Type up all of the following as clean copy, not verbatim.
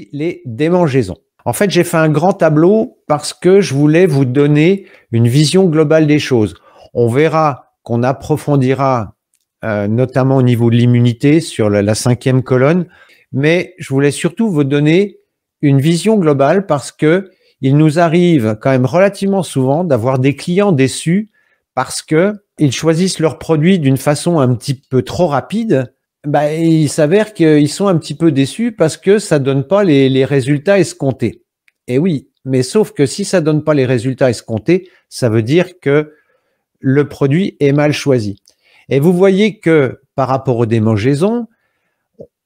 aussi les démangeaisons. En fait, j'ai fait un grand tableau parce que je voulais vous donner une vision globale des choses. On verra qu'on approfondira notamment au niveau de l'immunité sur la 5e colonne, mais je voulais surtout vous donner une vision globale parce que il nous arrive quand même relativement souvent d'avoir des clients déçus parce que ils choisissent leurs produits d'une façon un petit peu trop rapide. Il s'avère qu'ils sont un petit peu déçus parce que ça donne pas les résultats escomptés. Et oui, mais sauf que si ça donne pas les résultats escomptés, ça veut dire que le produit est mal choisi. Et vous voyez que par rapport aux démangeaisons,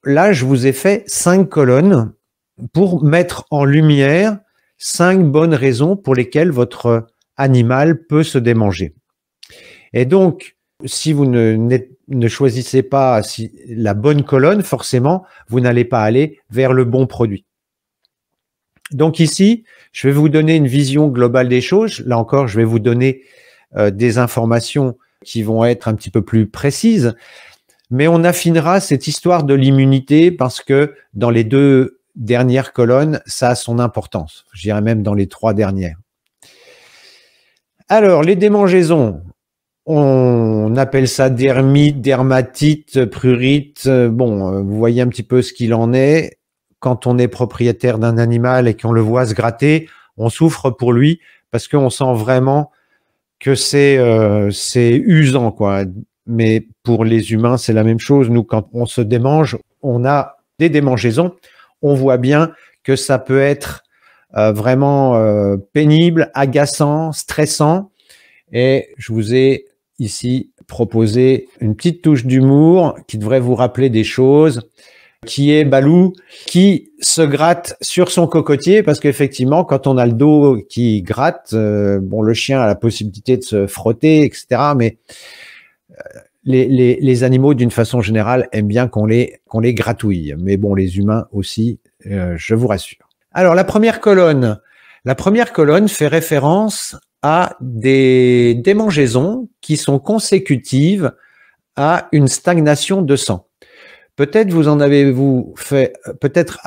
là, je vous ai fait 5 colonnes pour mettre en lumière 5 bonnes raisons pour lesquelles votre animal peut se démanger. Et donc, si vous ne choisissez pas la bonne colonne, forcément, vous n'allez pas aller vers le bon produit. Donc ici, je vais vous donner une vision globale des choses. Là encore, je vais vous donner des informations qui vont être un petit peu plus précises. Mais on affinera cette histoire de l'immunité parce que dans les 2 dernières colonnes, ça a son importance. Je dirais même dans les 3 dernières. Alors, les démangeaisons, on appelle ça dermite, dermatite, prurite. Bon, vous voyez un petit peu ce qu'il en est. Quand on est propriétaire d'un animal et qu'on le voit se gratter, on souffre pour lui parce qu'on sent vraiment que c'est usant, quoi. Mais pour les humains, c'est la même chose. Nous, quand on se démange, on a des démangeaisons. On voit bien que ça peut être vraiment pénible, agaçant, stressant. Et je vous ai ici proposé une petite touche d'humour qui devrait vous rappeler des choses, qui est Balou, qui se gratte sur son cocotier, parce qu'effectivement, quand on a le dos qui gratte, le chien a la possibilité de se frotter, etc. Mais les animaux, d'une façon générale, aiment bien qu'on les gratouille. Mais bon, les humains aussi, je vous rassure. Alors, la première colonne fait référence à des démangeaisons qui sont consécutives à une stagnation de sang. Peut-être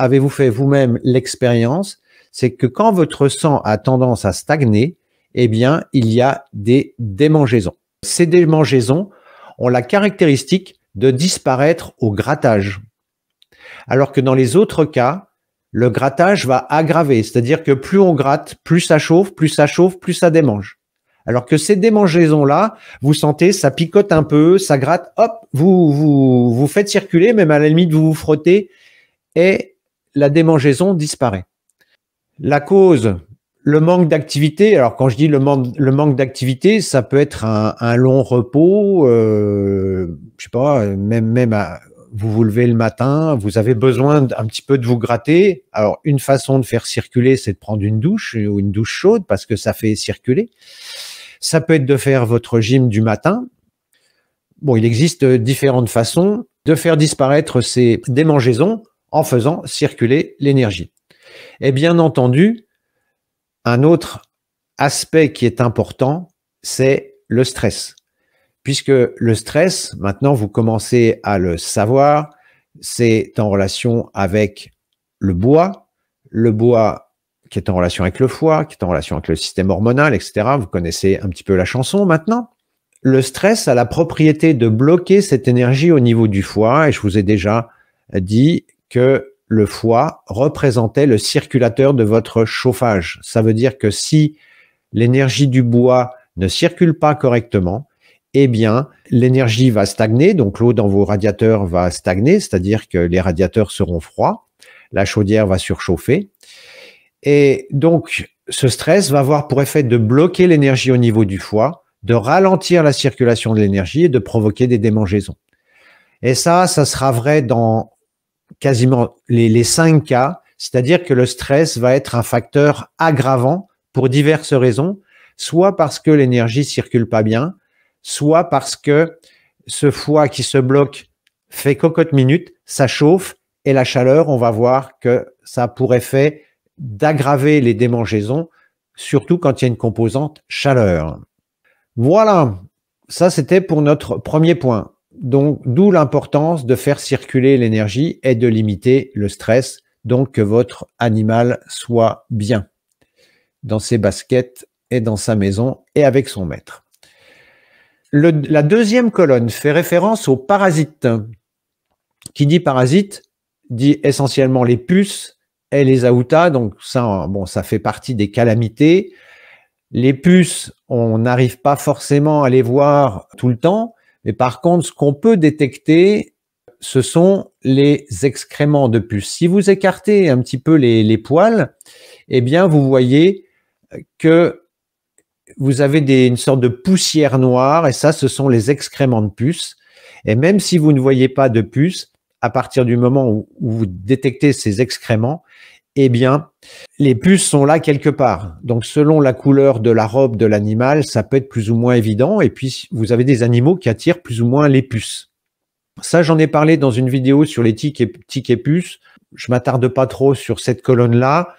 avez-vous fait vous-même l'expérience, c'est que quand votre sang a tendance à stagner, eh bien, il y a des démangeaisons. Ces démangeaisons ont la caractéristique de disparaître au grattage. Alors que dans les autres cas, le grattage va aggraver, c'est-à-dire que plus on gratte, plus ça chauffe, plus ça démange. Alors que ces démangeaisons-là, vous sentez, ça picote un peu, ça gratte, hop, vous faites circuler, même à la limite, vous vous frottez et la démangeaison disparaît. La cause, le manque d'activité. Alors quand je dis le manque d'activité, ça peut être un long repos, je sais pas, vous vous levez le matin, vous avez besoin un petit peu de vous gratter. Alors une façon de faire circuler, c'est de prendre une douche ou une douche chaude parce que ça fait circuler. Ça peut être de faire votre gym du matin. Bon, il existe différentes façons de faire disparaître ces démangeaisons en faisant circuler l'énergie. Et bien entendu, un autre aspect qui est important, c'est le stress. Puisque le stress, maintenant vous commencez à le savoir, c'est en relation avec le bois qui est en relation avec le foie, qui est en relation avec le système hormonal, etc. Vous connaissez un petit peu la chanson maintenant. Le stress a la propriété de bloquer cette énergie au niveau du foie, et je vous ai déjà dit que le foie représentait le circulateur de votre chauffage. Ça veut dire que si l'énergie du bois ne circule pas correctement, eh bien, l'énergie va stagner, donc l'eau dans vos radiateurs va stagner, c'est-à-dire que les radiateurs seront froids, la chaudière va surchauffer, et donc ce stress va avoir pour effet de bloquer l'énergie au niveau du foie, de ralentir la circulation de l'énergie et de provoquer des démangeaisons. Et ça sera vrai dans quasiment les 5 cas, c'est-à-dire que le stress va être un facteur aggravant pour diverses raisons, soit parce que l'énergie circule pas bien, soit parce que ce foie qui se bloque fait cocotte-minute, ça chauffe, et la chaleur, on va voir que ça a pour effet d'aggraver les démangeaisons, surtout quand il y a une composante chaleur. Voilà, ça c'était pour notre premier point. Donc, d'où l'importance de faire circuler l'énergie et de limiter le stress donc que votre animal soit bien dans ses baskets et dans sa maison et avec son maître. La deuxième colonne fait référence aux parasites. Qui dit parasites dit essentiellement les puces et les aoutas, donc ça, bon, ça fait partie des calamités. Les puces, on n'arrive pas forcément à les voir tout le temps, mais par contre, ce qu'on peut détecter, ce sont les excréments de puces. Si vous écartez un petit peu les poils, eh bien, vous voyez que vous avez une sorte de poussière noire, et ça, ce sont les excréments de puces. Et même si vous ne voyez pas de puces, à partir du moment où vous détectez ces excréments, eh bien, les puces sont là quelque part. Donc, selon la couleur de la robe de l'animal, ça peut être plus ou moins évident. Et puis, vous avez des animaux qui attirent plus ou moins les puces. Ça, j'en ai parlé dans une vidéo sur les tiques et puces. Je m'attarde pas trop sur cette colonne-là.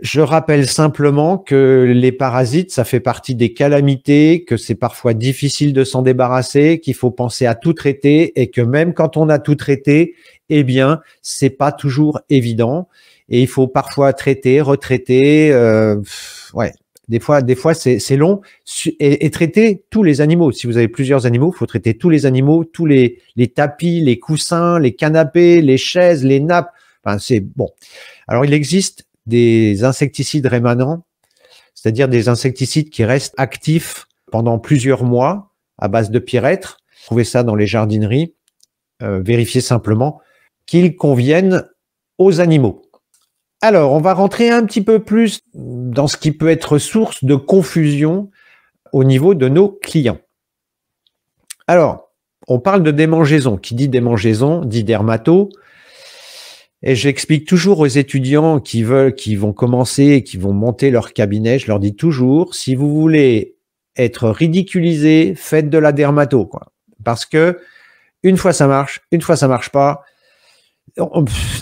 Je rappelle simplement que les parasites, ça fait partie des calamités, que c'est parfois difficile de s'en débarrasser, qu'il faut penser à tout traiter et que même quand on a tout traité, eh bien, c'est pas toujours évident et il faut parfois traiter, retraiter. Ouais, des fois c'est long et traiter tous les animaux. Si vous avez plusieurs animaux, il faut traiter tous les animaux, tous les tapis, les coussins, les canapés, les chaises, les nappes. Enfin, c'est bon. Alors, il existe des insecticides rémanents, c'est-à-dire des insecticides qui restent actifs pendant plusieurs mois à base de pyrètre. Vous trouvez ça dans les jardineries. Vérifiez simplement qu'ils conviennent aux animaux. Alors, on va rentrer un petit peu plus dans ce qui peut être source de confusion au niveau de nos clients. Alors, on parle de démangeaison. Qui dit démangeaison dit dermato. Et j'explique toujours aux étudiants qui vont commencer, qui vont monter leur cabinet, je leur dis toujours, si vous voulez être ridiculisé, faites de la dermato, quoi. Parce que une fois ça marche pas.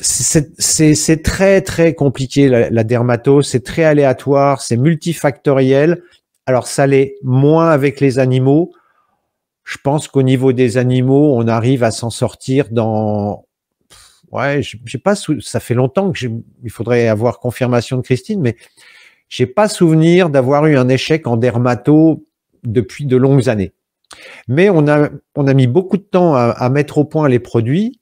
C'est très très compliqué la dermato, c'est très aléatoire, c'est multifactoriel. Alors ça l'est moins avec les animaux. Je pense qu'au niveau des animaux, on arrive à s'en sortir dans ouais, j'ai pas ça fait longtemps que il faudrait avoir confirmation de Christine, mais j'ai pas souvenir d'avoir eu un échec en dermato depuis de longues années. Mais on a mis beaucoup de temps à mettre au point les produits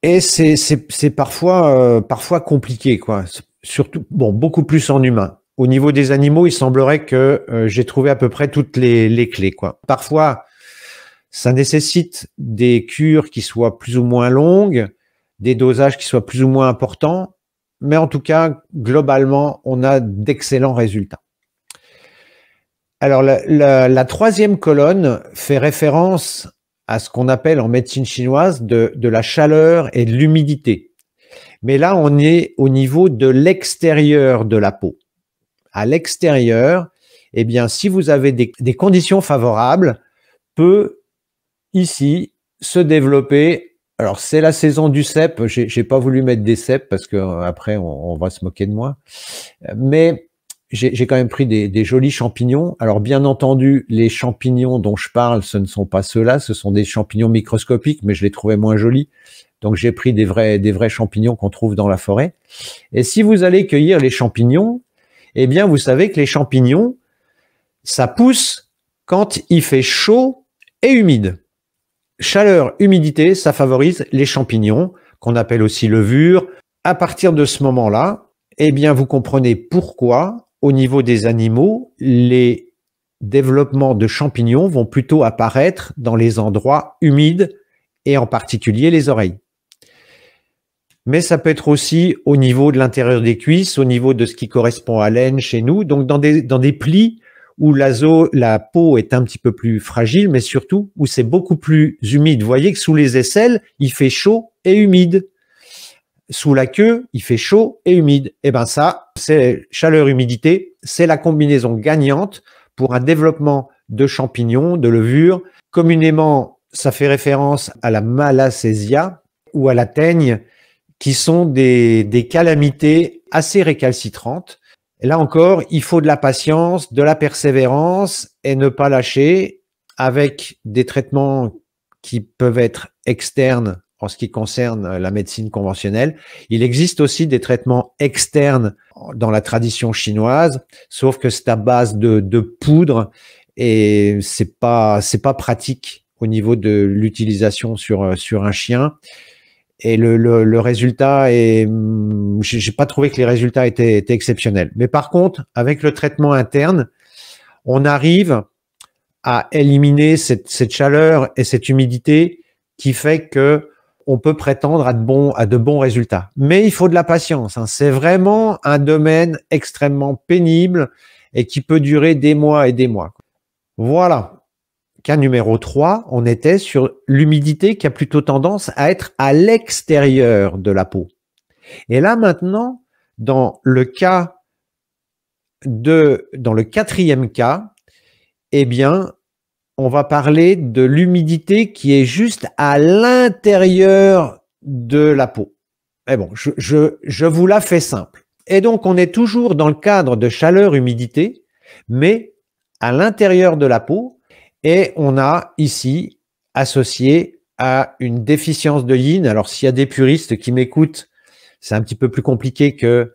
et c'est parfois compliqué, quoi. Surtout, bon, beaucoup plus en humain. Au niveau des animaux, il semblerait que j'ai trouvé à peu près toutes les clés, quoi. Parfois, ça nécessite des cures qui soient plus ou moins longues, des dosages qui soient plus ou moins importants, mais en tout cas, globalement, on a d'excellents résultats. Alors, la troisième colonne fait référence à ce qu'on appelle en médecine chinoise de la chaleur et de l'humidité. Mais là, on est au niveau de l'extérieur de la peau. À l'extérieur, eh bien, si vous avez des conditions favorables, peut ici se développer. Alors, c'est la saison du cèpe. J'ai pas voulu mettre des cèpes parce que après on va se moquer de moi. Mais j'ai quand même pris des jolis champignons. Alors, bien entendu, les champignons dont je parle, ce ne sont pas ceux-là. Ce sont des champignons microscopiques, mais je les trouvais moins jolis. Donc, j'ai pris des vrais champignons qu'on trouve dans la forêt. Et si vous allez cueillir les champignons, eh bien, vous savez que les champignons, ça pousse quand il fait chaud et humide. Chaleur, humidité, ça favorise les champignons, qu'on appelle aussi levure. À partir de ce moment-là, eh bien, vous comprenez pourquoi, au niveau des animaux, les développements de champignons vont plutôt apparaître dans les endroits humides et en particulier les oreilles. Mais ça peut être aussi au niveau de l'intérieur des cuisses, au niveau de ce qui correspond à l'aine chez nous, donc dans des plis où la peau est un petit peu plus fragile, mais surtout où c'est beaucoup plus humide. Vous voyez que sous les aisselles, il fait chaud et humide. Sous la queue, il fait chaud et humide. Et ben ça, c'est chaleur-humidité, c'est la combinaison gagnante pour un développement de champignons, de levures. Communément, ça fait référence à la Malassezia ou à la teigne, qui sont des calamités assez récalcitrantes. Et là encore, il faut de la patience, de la persévérance et ne pas lâcher avec des traitements qui peuvent être externes en ce qui concerne la médecine conventionnelle. Il existe aussi des traitements externes dans la tradition chinoise, sauf que c'est à base de poudre et c'est pas pratique au niveau de l'utilisation sur un chien. Et le résultat est, j'ai pas trouvé que les résultats étaient exceptionnels. Mais par contre, avec le traitement interne, on arrive à éliminer cette chaleur et cette humidité qui fait que on peut prétendre à de bons résultats. Mais il faut de la patience, hein. C'est vraiment un domaine extrêmement pénible et qui peut durer des mois et des mois. Voilà. Cas numéro 3, on était sur l'humidité qui a plutôt tendance à être à l'extérieur de la peau. Et là maintenant, dans le 4e cas, eh bien, on va parler de l'humidité qui est juste à l'intérieur de la peau. Mais bon, je vous la fais simple. Et donc, on est toujours dans le cadre de chaleur-humidité, mais à l'intérieur de la peau. Et on a ici associé à une déficience de yin. Alors, s'il y a des puristes qui m'écoutent, c'est un petit peu plus compliqué que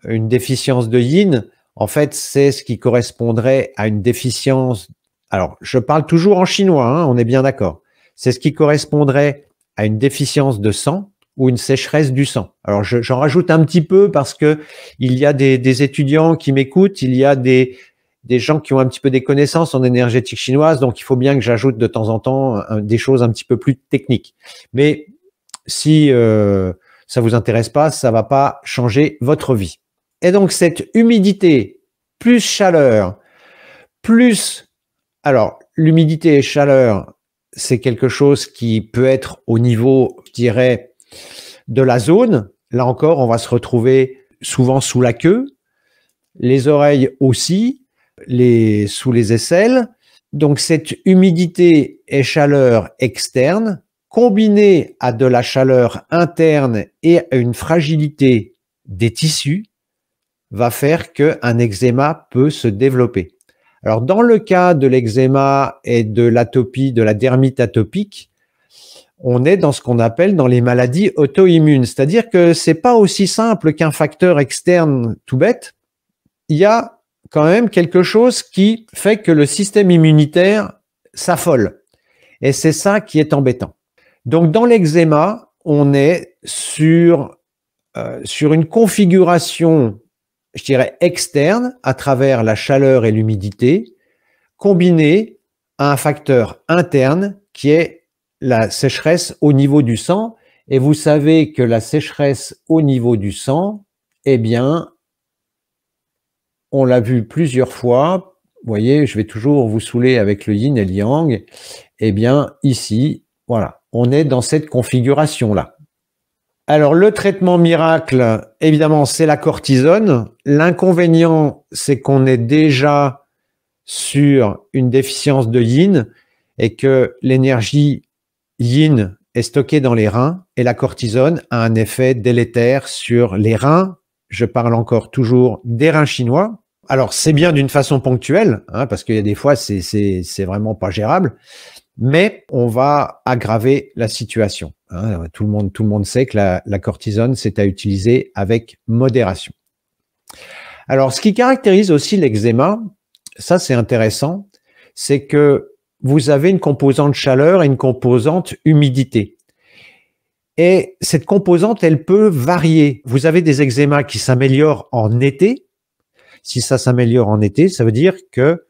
une déficience de yin. En fait, c'est ce qui correspondrait à une déficience. Alors, je parle toujours en chinois, hein, on est bien d'accord. C'est ce qui correspondrait à une déficience de sang ou une sécheresse du sang. Alors, j'en rajoute un petit peu parce que il y a des étudiants qui m'écoutent, il y a des gens qui ont un petit peu des connaissances en énergétique chinoise, donc il faut bien que j'ajoute de temps en temps des choses un petit peu plus techniques. Mais si ça vous intéresse pas, ça va pas changer votre vie. Et donc, cette humidité plus chaleur plus... Alors, l'humidité et chaleur, c'est quelque chose qui peut être au niveau, je dirais, de la zone. Là encore, on va se retrouver souvent sous la queue, les oreilles aussi, sous les aisselles. Donc, cette humidité et chaleur externe, combinée à de la chaleur interne et à une fragilité des tissus, va faire qu'un eczéma peut se développer. Alors, dans le cas de l'eczéma et de l'atopie, de la dermite atopique, on est dans ce qu'on appelle dans les maladies auto-immunes. C'est-à-dire que c'est pas aussi simple qu'un facteur externe tout bête. Il y a quand même quelque chose qui fait que le système immunitaire s'affole. Et c'est ça qui est embêtant. Donc, dans l'eczéma, on est sur une configuration, je dirais, externe à travers la chaleur et l'humidité, combinée à un facteur interne qui est la sécheresse au niveau du sang. Et vous savez que la sécheresse au niveau du sang, eh bien, on l'a vu plusieurs fois. Vous voyez, je vais toujours vous saouler avec le yin et le yang. Eh bien, ici, voilà, on est dans cette configuration-là. Alors, le traitement miracle, évidemment, c'est la cortisone. L'inconvénient, c'est qu'on est déjà sur une déficience de yin et que l'énergie yin est stockée dans les reins et la cortisone a un effet délétère sur les reins. Je parle encore toujours des reins chinois. Alors, c'est bien d'une façon ponctuelle, hein, parce qu'il y a des fois, c'est vraiment pas gérable. Mais on va aggraver la situation. Hein. Tout le monde sait que la cortisone, c'est à utiliser avec modération. Alors, ce qui caractérise aussi l'eczéma, ça c'est intéressant, c'est que vous avez une composante chaleur et une composante humidité. Et cette composante, elle peut varier. Vous avez des eczémas qui s'améliorent en été. Si ça s'améliore en été, ça veut dire que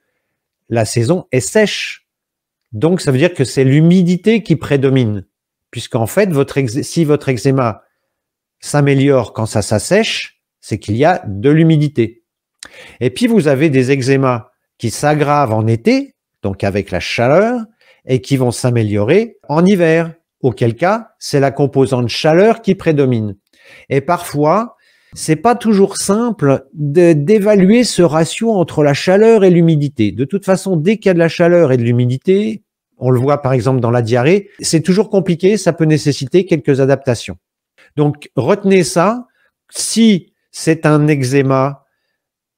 la saison est sèche. Donc, ça veut dire que c'est l'humidité qui prédomine, puisqu'en fait, si votre eczéma s'améliore quand ça s'assèche, c'est qu'il y a de l'humidité. Et puis, vous avez des eczémas qui s'aggravent en été, donc avec la chaleur, et qui vont s'améliorer en hiver, auquel cas, c'est la composante chaleur qui prédomine. Et parfois, c'est pas toujours simple d'évaluer ce ratio entre la chaleur et l'humidité. De toute façon, dès qu'il y a de la chaleur et de l'humidité, on le voit par exemple dans la diarrhée, c'est toujours compliqué, ça peut nécessiter quelques adaptations. Donc, retenez ça. Si c'est un eczéma,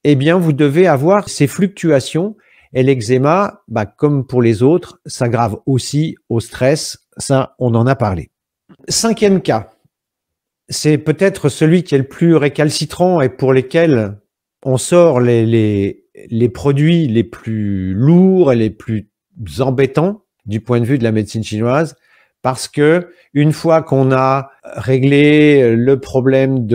eh bien, vous devez avoir ces fluctuations. Et l'eczéma, comme pour les autres, s'aggrave aussi au stress. Ça, on en a parlé. Cinquième cas, c'est peut-être celui qui est le plus récalcitrant et pour lesquels on sort les produits les plus lourds et les plus embêtants du point de vue de la médecine chinoise, parce que une fois qu'on a réglé le problème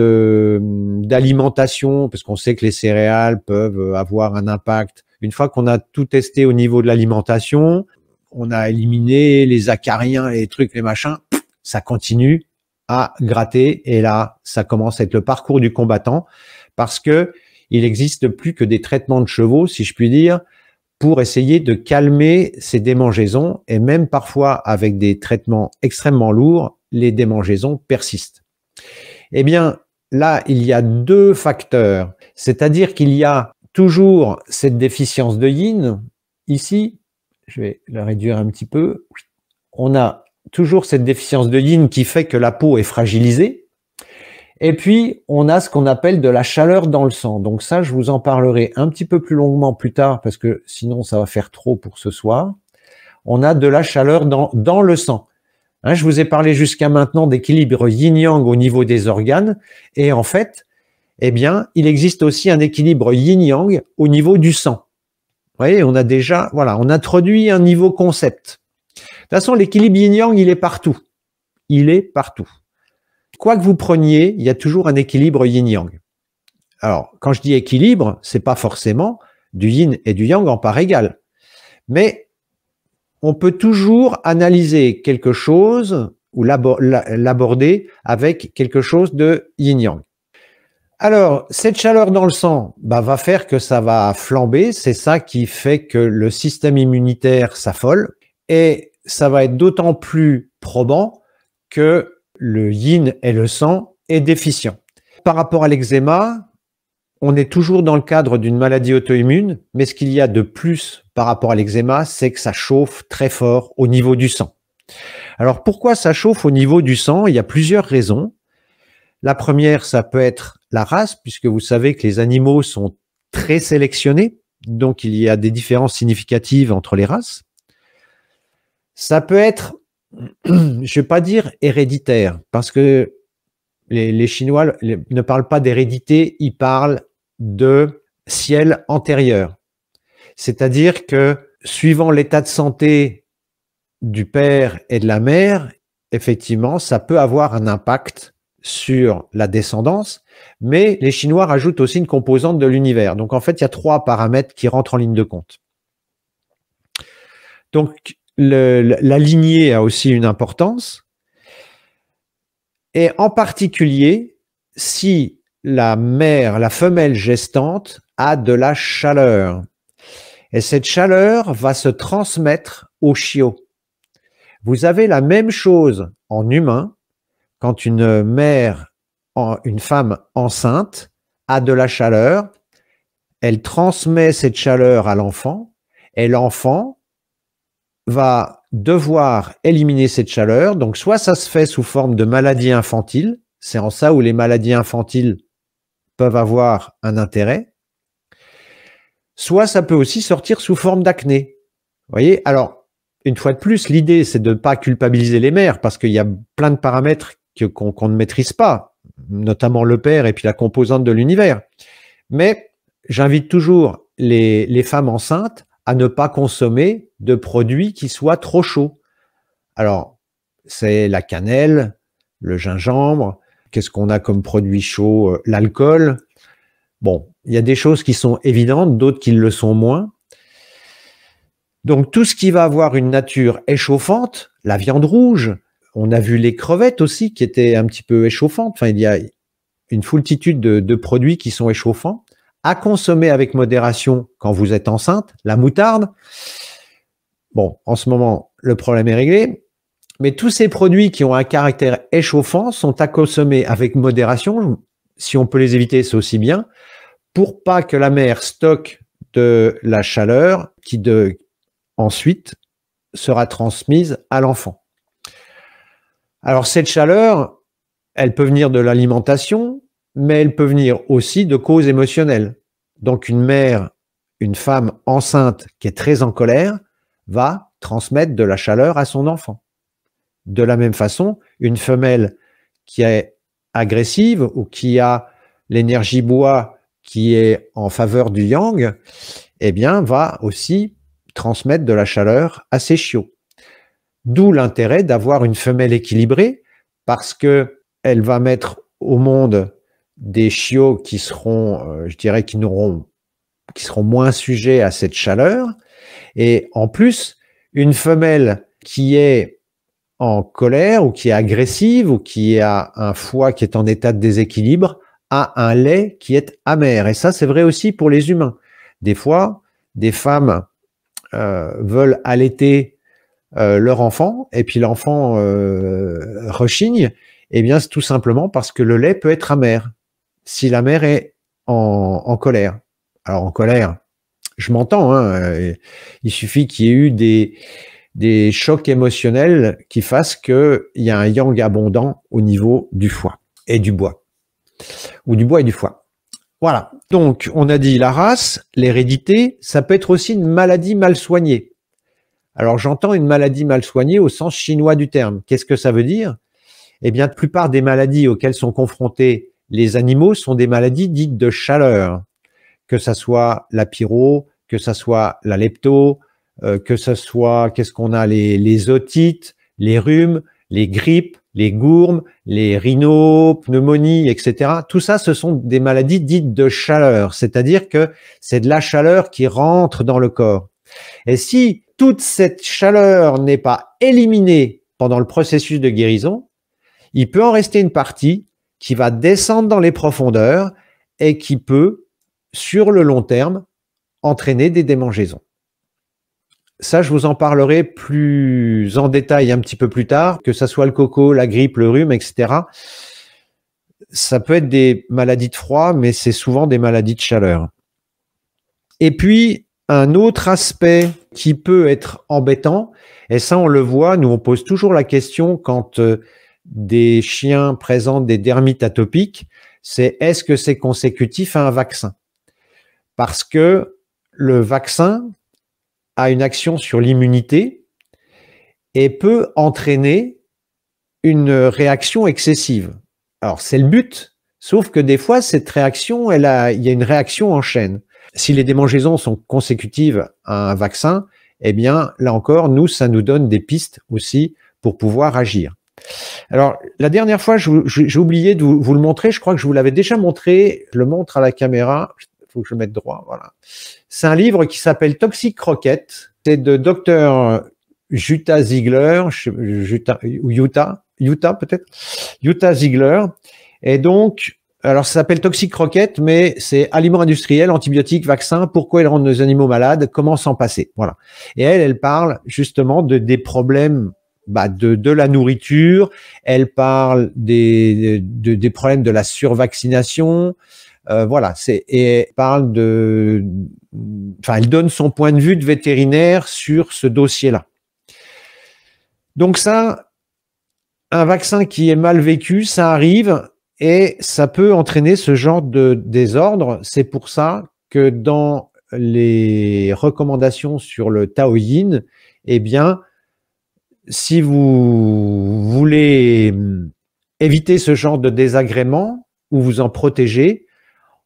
d'alimentation, parce qu'on sait que les céréales peuvent avoir un impact, une fois qu'on a tout testé au niveau de l'alimentation, on a éliminé les acariens, les trucs, les machins, ça continue à gratter et là, ça commence à être le parcours du combattant parce que il n'existe plus que des traitements de chevaux, si je puis dire, pour essayer de calmer ces démangeaisons et même parfois avec des traitements extrêmement lourds, les démangeaisons persistent. Eh bien, là, il y a deux facteurs, c'est-à-dire qu'il y a toujours cette déficience de yin. Ici, je vais la réduire un petit peu. On a toujours cette déficience de yin qui fait que la peau est fragilisée. Et puis, on a ce qu'on appelle de la chaleur dans le sang. Donc ça, je vous en parlerai un petit peu plus longuement plus tard parce que sinon, ça va faire trop pour ce soir. On a de la chaleur dans le sang. Hein, je vous ai parlé jusqu'à maintenant d'équilibre yin-yang au niveau des organes. Et en fait, eh bien, il existe aussi un équilibre yin-yang au niveau du sang. Vous voyez, on a déjà, voilà, on introduit un niveau concept. De toute façon, l'équilibre yin-yang, il est partout. Il est partout. Quoi que vous preniez, il y a toujours un équilibre yin-yang. Alors, quand je dis équilibre, c'est pas forcément du yin et du yang en part égale. Mais on peut toujours analyser quelque chose ou l'aborder avec quelque chose de yin-yang. Alors, cette chaleur dans le sang va faire que ça va flamber. C'est ça qui fait que le système immunitaire s'affole. Et ça va être d'autant plus probant que le yin et le sang est déficient. Par rapport à l'eczéma, on est toujours dans le cadre d'une maladie auto-immune, mais ce qu'il y a de plus par rapport à l'eczéma, c'est que ça chauffe très fort au niveau du sang. Alors pourquoi ça chauffe au niveau du sang? Il y a plusieurs raisons. La première, ça peut être la race, puisque vous savez que les animaux sont très sélectionnés, donc il y a des différences significatives entre les races. Ça peut être, je ne vais pas dire héréditaire, parce que les Chinois ne parlent pas d'hérédité, ils parlent de ciel antérieur. C'est-à-dire que suivant l'état de santé du père et de la mère, effectivement, ça peut avoir un impact sur la descendance, mais les Chinois rajoutent aussi une composante de l'univers. Donc en fait, il y a 3 paramètres qui rentrent en ligne de compte. Donc la lignée a aussi une importance. Et en particulier, si la mère, la femelle gestante, a de la chaleur. Et cette chaleur va se transmettre au chiot. Vous avez la même chose en humain quand une mère, une femme enceinte a de la chaleur, elle transmet cette chaleur à l'enfant et l'enfant va devoir éliminer cette chaleur. Donc, soit ça se fait sous forme de maladie infantile, c'est en ça où les maladies infantiles peuvent avoir un intérêt, soit ça peut aussi sortir sous forme d'acné. Vous voyez? Alors, une fois de plus, l'idée, c'est de ne pas culpabiliser les mères parce qu'il y a plein de paramètres qu'on ne maîtrise pas, notamment le père et puis la composante de l'univers. Mais j'invite toujours les femmes enceintes à ne pas consommer de produits qui soient trop chauds. Alors, c'est la cannelle, le gingembre, qu'est-ce qu'on a comme produit chaud? L'alcool. Bon, il y a des choses qui sont évidentes, d'autres qui le sont moins. Donc, tout ce qui va avoir une nature échauffante, la viande rouge, on a vu les crevettes aussi qui étaient un petit peu échauffantes. Enfin, il y a une foultitude de produits qui sont échauffants. À consommer avec modération quand vous êtes enceinte, la moutarde. Bon, en ce moment, le problème est réglé. Mais tous ces produits qui ont un caractère échauffant sont à consommer avec modération. Si on peut les éviter, c'est aussi bien. Pour pas que la mère stocke de la chaleur qui ensuite sera transmise à l'enfant. Alors cette chaleur, elle peut venir de l'alimentation, mais elle peut venir aussi de causes émotionnelles. Donc une mère, une femme enceinte qui est très en colère, va transmettre de la chaleur à son enfant. de la même façon, une femelle qui est agressive ou qui a l'énergie bois qui est en faveur du yang, eh bien, va aussi transmettre de la chaleur à ses chiots. D'où l'intérêt d'avoir une femelle équilibrée parce que elle va mettre au monde des chiots qui seront, je dirais, qui seront moins sujets à cette chaleur. Et en plus, une femelle qui est en colère ou qui est agressive ou qui a un foie qui est en état de déséquilibre a un lait qui est amer. Et ça, c'est vrai aussi pour les humains. Des fois, des femmes veulent allaiter leur enfant et puis l'enfant rechigne. Eh bien, c'est tout simplement parce que le lait peut être amer si la mère est en colère. Alors, en colère, je m'entends, hein, il suffit qu'il y ait eu des chocs émotionnels qui fassent qu'il y a un yang abondant au niveau du foie et du bois. Ou du bois et du foie. Voilà. Donc, on a dit la race, l'hérédité, ça peut être aussi une maladie mal soignée. Alors, j'entends une maladie mal soignée au sens chinois du terme. Qu'est-ce que ça veut dire? Eh bien, la plupart des maladies auxquelles sont confrontés les animaux sont des maladies dites de chaleur. Que ça soit la pyro, que ça soit la lepto, que ça soit, qu'est-ce qu'on a, les otites, les rhumes, les grippes, les gourmes, les rhinopneumonies, etc. Tout ça, ce sont des maladies dites de chaleur, c'est-à-dire que c'est de la chaleur qui rentre dans le corps. Et si toute cette chaleur n'est pas éliminée pendant le processus de guérison, il peut en rester une partie qui va descendre dans les profondeurs et qui peut, sur le long terme, entraîner des démangeaisons. Ça, je vous en parlerai plus en détail un petit peu plus tard, que ça soit le coco, la grippe, le rhume, etc. Ça peut être des maladies de froid, mais c'est souvent des maladies de chaleur. Et puis, un autre aspect qui peut être embêtant, et ça on le voit, nous on pose toujours la question quand des chiens présentent des dermites atopiques, c'est est-ce que c'est consécutif à un vaccin? Parce que le vaccin a une action sur l'immunité et peut entraîner une réaction excessive. Alors, c'est le but, sauf que des fois, cette réaction, il y a une réaction en chaîne. Si les démangeaisons sont consécutives à un vaccin, eh bien, là encore, ça nous donne des pistes aussi pour pouvoir agir. Alors, la dernière fois, j'ai oublié de vous le montrer, je crois que je vous l'avais déjà montré, je le montre à la caméra, il faut que je le mette droit, voilà. C'est un livre qui s'appelle Toxic Rocket, c'est de Dr Jutta Ziegler, Utah peut-être, Jutta Ziegler, et donc, alors ça s'appelle Toxic Rocket, mais c'est aliments industriels, antibiotiques, vaccins, pourquoi ils rendent nos animaux malades, comment s'en passer, voilà. Et elle parle justement des problèmes de la nourriture, elle parle des problèmes de la survaccination, voilà, et elle parle elle donne son point de vue de vétérinaire sur ce dossier-là. Donc ça, un vaccin qui est mal vécu, ça arrive et ça peut entraîner ce genre de désordre. C'est pour ça que dans les recommandations sur le Taoyin, eh bien, si vous voulez éviter ce genre de désagrément ou vous en protéger,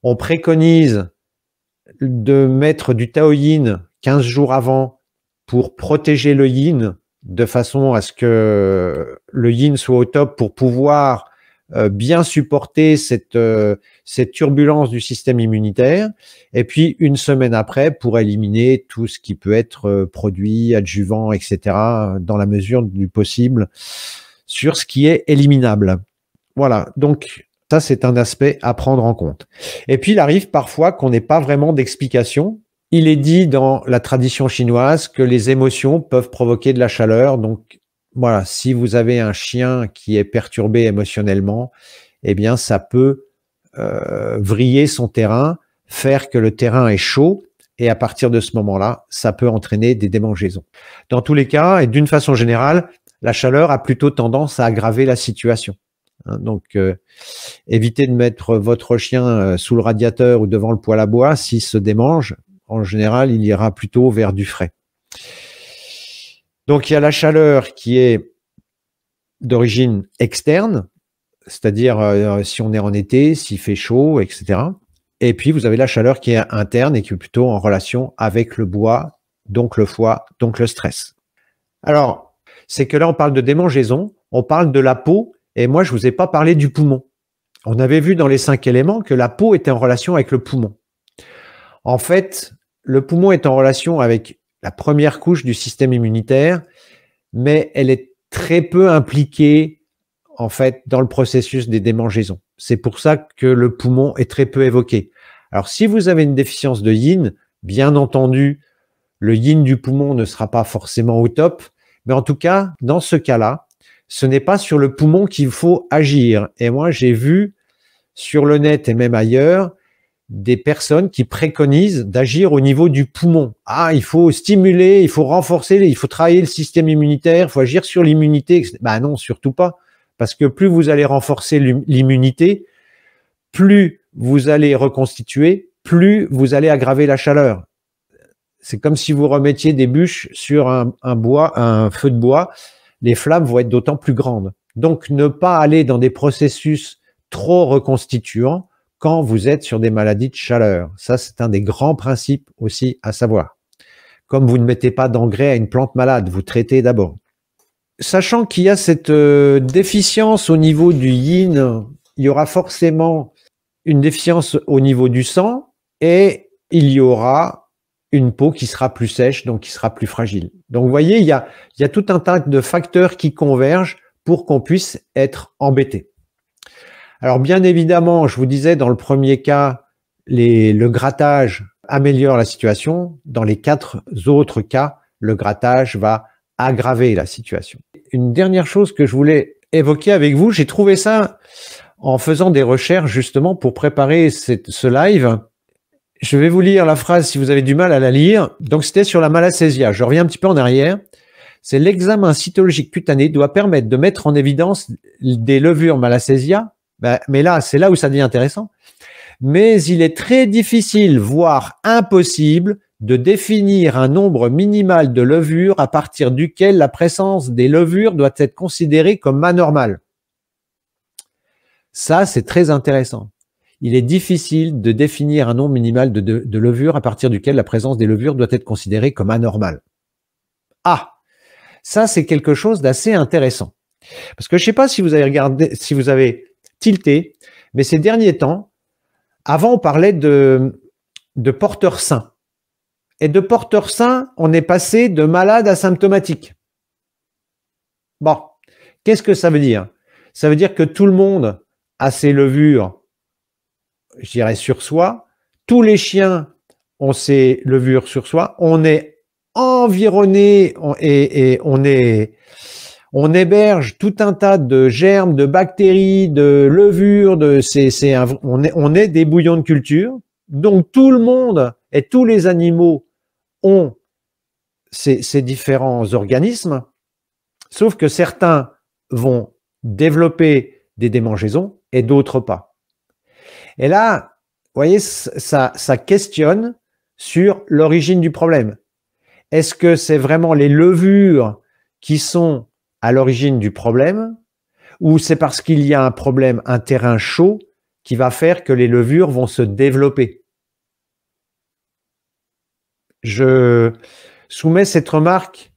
on préconise de mettre du Taoyin 15 jours avant pour protéger le yin de façon à ce que le yin soit au top pour pouvoir bien supporter cette turbulence du système immunitaire. Et puis, une semaine après, pour éliminer tout ce qui peut être produit, adjuvant, etc., dans la mesure du possible, sur ce qui est éliminable. Voilà, donc ça, c'est un aspect à prendre en compte. Et puis, il arrive parfois qu'on n'ait pas vraiment d'explication. Il est dit dans la tradition chinoise que les émotions peuvent provoquer de la chaleur. Donc, voilà, si vous avez un chien qui est perturbé émotionnellement, eh bien, ça peut vriller son terrain, faire que le terrain est chaud. Et à partir de ce moment-là, ça peut entraîner des démangeaisons. Dans tous les cas, et d'une façon générale, la chaleur a plutôt tendance à aggraver la situation. Donc, évitez de mettre votre chien sous le radiateur ou devant le poêle à bois. S'il se démange, en général, il ira plutôt vers du frais. Donc, il y a la chaleur qui est d'origine externe, c'est-à-dire si on est en été, s'il fait chaud, etc. Et puis, vous avez la chaleur qui est interne et qui est plutôt en relation avec le bois, donc le foie, donc le stress. Alors, c'est que là, on parle de démangeaison, on parle de la peau, et moi, je ne vous ai pas parlé du poumon. On avait vu dans les 5 éléments que la peau était en relation avec le poumon. En fait, le poumon est en relation avec la première couche du système immunitaire, mais elle est très peu impliquée, en fait, dans le processus des démangeaisons. C'est pour ça que le poumon est très peu évoqué. Alors, si vous avez une déficience de yin, bien entendu, le yin du poumon ne sera pas forcément au top, mais en tout cas, dans ce cas-là, ce n'est pas sur le poumon qu'il faut agir. Et moi, j'ai vu sur le net et même ailleurs des personnes qui préconisent d'agir au niveau du poumon. Ah, il faut stimuler, il faut renforcer, il faut travailler le système immunitaire, il faut agir sur l'immunité. Ben non, surtout pas. Parce que plus vous allez renforcer l'immunité, plus vous allez reconstituer, plus vous allez aggraver la chaleur. C'est comme si vous remettiez des bûches sur un feu de bois, les flammes vont être d'autant plus grandes. Donc, ne pas aller dans des processus trop reconstituants quand vous êtes sur des maladies de chaleur. Ça, c'est un des grands principes aussi à savoir. Comme vous ne mettez pas d'engrais à une plante malade, vous traitez d'abord. Sachant qu'il y a cette déficience au niveau du yin, il y aura forcément une déficience au niveau du sang et il y aura une peau qui sera plus sèche, donc qui sera plus fragile. Donc, vous voyez, il y a tout un tas de facteurs qui convergent pour qu'on puisse être embêté. Alors, bien évidemment, je vous disais, dans le premier cas, le grattage améliore la situation. Dans les 4 autres cas, le grattage va aggraver la situation. Une dernière chose que je voulais évoquer avec vous, j'ai trouvé ça en faisant des recherches justement pour préparer ce live. Je vais vous lire la phrase si vous avez du mal à la lire. Donc, c'était sur la malacésia. Je reviens un petit peu en arrière. C'est l'examen cytologique cutané doit permettre de mettre en évidence des levures malacésia. Mais là, c'est là où ça devient intéressant. Mais il est très difficile, voire impossible, de définir un nombre minimal de levures à partir duquel la présence des levures doit être considérée comme anormale. Ça, c'est très intéressant. Il est difficile de définir un nombre minimal de levures à partir duquel la présence des levures doit être considérée comme anormale. Ah, ça, c'est quelque chose d'assez intéressant. Parce que je ne sais pas si vous avez regardé, si vous avez tilté, mais ces derniers temps, avant, on parlait de porteurs sains. Et de porteurs sains, on est passé de malades asymptomatiques. Bon, qu'est-ce que ça veut dire? Ça veut dire que tout le monde a ses levures, je dirais, sur soi. Tous les chiens ont ses levures sur soi. On est environné et on héberge tout un tas de germes, de bactéries, de levures, on est des bouillons de culture. Donc tout le monde et tous les animaux ont ces différents organismes, sauf que certains vont développer des démangeaisons et d'autres pas. Et là, vous voyez, ça questionne sur l'origine du problème. Est-ce que c'est vraiment les levures qui sont à l'origine du problème ou c'est parce qu'il y a un problème, un terrain chaud qui va faire que les levures vont se développer? Je soumets cette remarque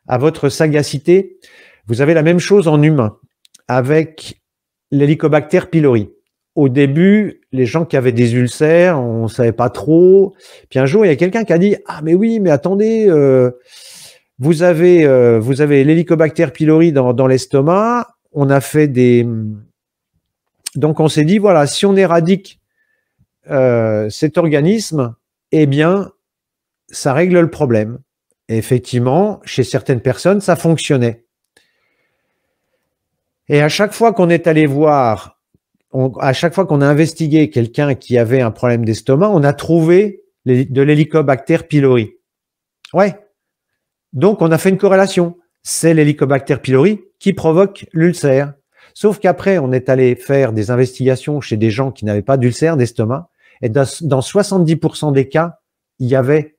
à votre sagacité. Vous avez la même chose en humain avec l'Helicobacter pylori. Au début, les gens qui avaient des ulcères, on ne savait pas trop. Puis un jour, il y a quelqu'un qui a dit « Ah mais oui, mais attendez, vous avez l'Helicobacter pylori dans l'estomac. » On a fait des... Donc on s'est dit, voilà, si on éradique cet organisme, eh bien, ça règle le problème. Et effectivement, chez certaines personnes, ça fonctionnait. Et à chaque fois qu'on est allé voir, à chaque fois qu'on a investigué quelqu'un qui avait un problème d'estomac, on a trouvé de l'Helicobacter pylori. Ouais. Donc, on a fait une corrélation. C'est l'Helicobacter pylori qui provoque l'ulcère. Sauf qu'après, on est allé faire des investigations chez des gens qui n'avaient pas d'ulcère d'estomac. Et dans 70% des cas, il y avait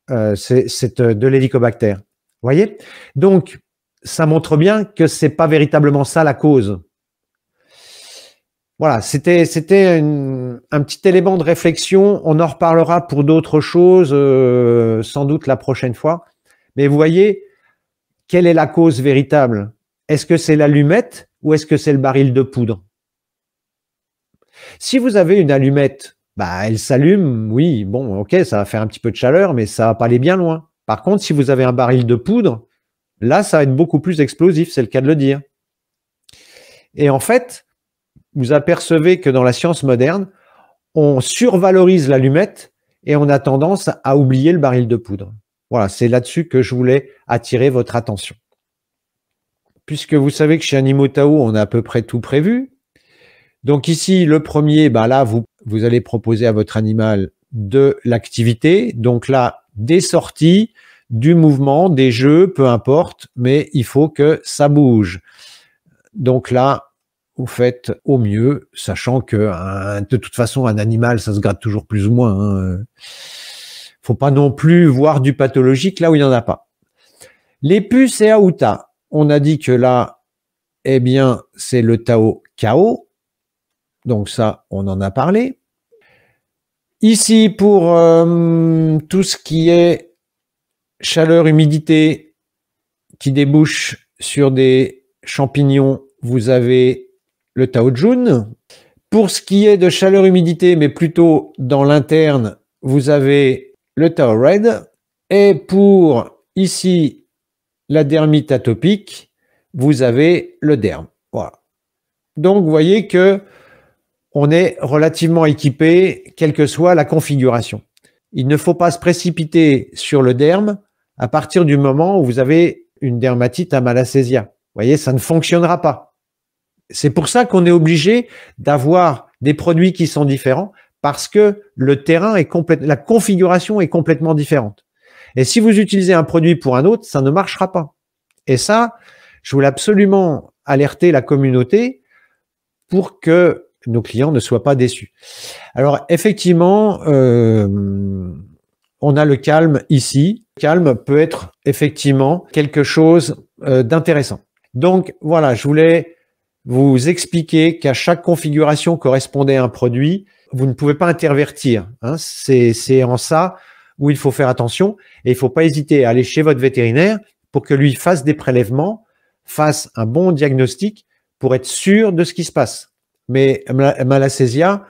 de l'Helicobacter. Vous voyez? Donc, ça montre bien que c'est pas véritablement ça la cause. Voilà, c'était un petit élément de réflexion. On en reparlera pour d'autres choses, sans doute la prochaine fois. Mais vous voyez, quelle est la cause véritable? Est-ce que c'est l'allumette ou est-ce que c'est le baril de poudre? Si vous avez une allumette, bah, elle s'allume, oui, bon, ok, ça va faire un petit peu de chaleur, mais ça va pas aller bien loin. Par contre, si vous avez un baril de poudre, là, ça va être beaucoup plus explosif, c'est le cas de le dire. Et en fait, vous apercevez que dans la science moderne, on survalorise l'allumette et on a tendance à oublier le baril de poudre. Voilà, c'est là-dessus que je voulais attirer votre attention. Puisque vous savez que chez Animo-Tao, on a à peu près tout prévu. Donc ici, le premier, bah là, vous allez proposer à votre animal de l'activité. Donc là, des sorties, du mouvement, des jeux, peu importe, mais il faut que ça bouge. Donc là, vous faites au mieux, sachant que de toute façon, un animal, ça se gratte toujours plus ou moins. Hein. Faut pas non plus voir du pathologique là où il n'y en a pas. Les puces et Aouta, on a dit que là, eh bien, c'est le Tao Kao. Donc ça, on en a parlé. Ici, pour tout ce qui est chaleur, humidité qui débouche sur des champignons, vous avez le Tao Jun. Pour ce qui est de chaleur, humidité, mais plutôt dans l'interne, vous avez le Tao Red. Et pour ici, la dermite atopique, vous avez le derme. Voilà. Donc, vous voyez que on est relativement équipé, quelle que soit la configuration. Il ne faut pas se précipiter sur le derme à partir du moment où vous avez une dermatite à Malassezia. Vous voyez, ça ne fonctionnera pas. C'est pour ça qu'on est obligé d'avoir des produits qui sont différents parce que le terrain est la configuration est complètement différente. Et si vous utilisez un produit pour un autre, ça ne marchera pas. Et ça, je voulais absolument alerter la communauté pour que nos clients ne soient pas déçus. Alors, effectivement, on a le calme ici. Le calme peut être effectivement quelque chose d'intéressant. Donc, voilà, je voulais vous expliquer qu'à chaque configuration correspondait à un produit. Vous ne pouvez pas intervertir. Hein. C'est en ça où il faut faire attention. Et il ne faut pas hésiter à aller chez votre vétérinaire pour que lui fasse des prélèvements, fasse un bon diagnostic pour être sûr de ce qui se passe. Mais Malassezia,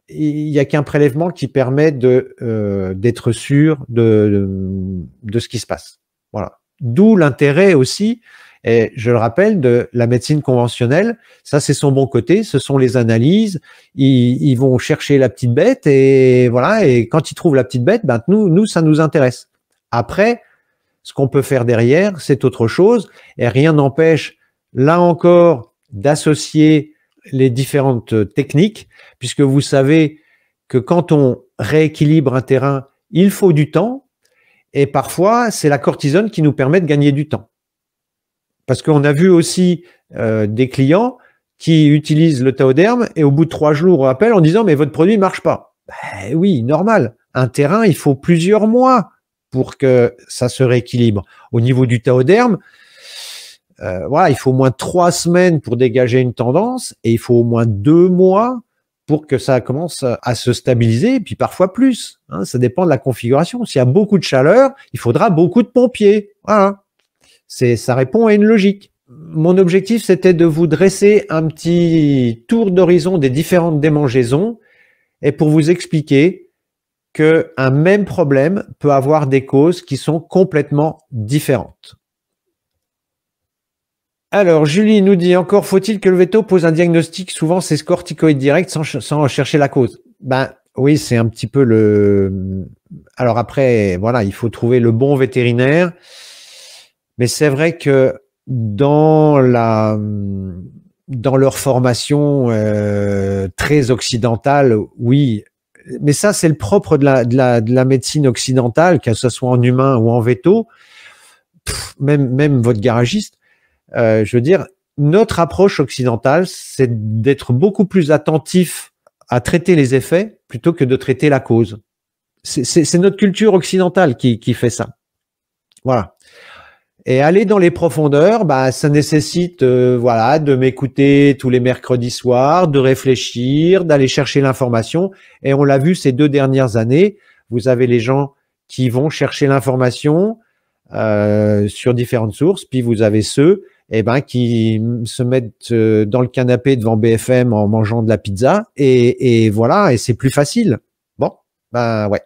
il n'y a qu'un prélèvement qui permet d'être sûr de ce qui se passe. Voilà. D'où l'intérêt aussi, et je le rappelle, de la médecine conventionnelle. Ça, c'est son bon côté. Ce sont les analyses. Ils vont chercher la petite bête et voilà. Et quand ils trouvent la petite bête, ben nous, ça nous intéresse. Après, ce qu'on peut faire derrière, c'est autre chose. Et rien n'empêche, là encore, d'associer les différentes techniques, puisque vous savez que quand on rééquilibre un terrain, il faut du temps, et parfois, c'est la cortisone qui nous permet de gagner du temps. Parce qu'on a vu aussi des clients qui utilisent le Taoderm, et au bout de 3 jours, on appelle en disant « mais votre produit ne marche pas ». Ben oui, normal. Un terrain, il faut plusieurs mois pour que ça se rééquilibre. Au niveau du Taoderm, voilà, il faut au moins 3 semaines pour dégager une tendance et il faut au moins 2 mois pour que ça commence à se stabiliser, et puis parfois plus. Hein, ça dépend de la configuration. S'il y a beaucoup de chaleur, il faudra beaucoup de pompiers. Voilà. Ça répond à une logique. Mon objectif, c'était de vous dresser un petit tour d'horizon des différentes démangeaisons et pour vous expliquer qu'un même problème peut avoir des causes qui sont complètement différentes. Alors, Julie nous dit, encore faut-il que le veto pose un diagnostic, souvent c'est corticoïde direct sans chercher la cause. Ben oui, c'est un petit peu le... Alors après, voilà, il faut trouver le bon vétérinaire, mais c'est vrai que dans leur formation très occidentale, oui, mais ça c'est le propre de la médecine occidentale, que ce soit en humain ou en veto, même votre garagiste, je veux dire, notre approche occidentale, c'est d'être beaucoup plus attentif à traiter les effets plutôt que de traiter la cause. C'est notre culture occidentale qui fait ça. Voilà. Et aller dans les profondeurs, bah, ça nécessite voilà, de m'écouter tous les mercredis soirs, de réfléchir, d'aller chercher l'information. Et on l'a vu ces 2 dernières années, vous avez les gens qui vont chercher l'information sur différentes sources, puis vous avez ceux qui se mettent dans le canapé devant BFM en mangeant de la pizza, et voilà, et c'est plus facile. Bon, ben ouais,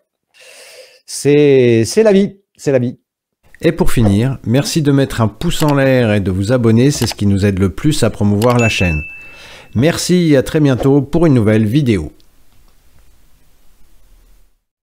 c'est la vie, c'est la vie. Et pour finir, merci de mettre un pouce en l'air et de vous abonner, c'est ce qui nous aide le plus à promouvoir la chaîne. Merci et à très bientôt pour une nouvelle vidéo.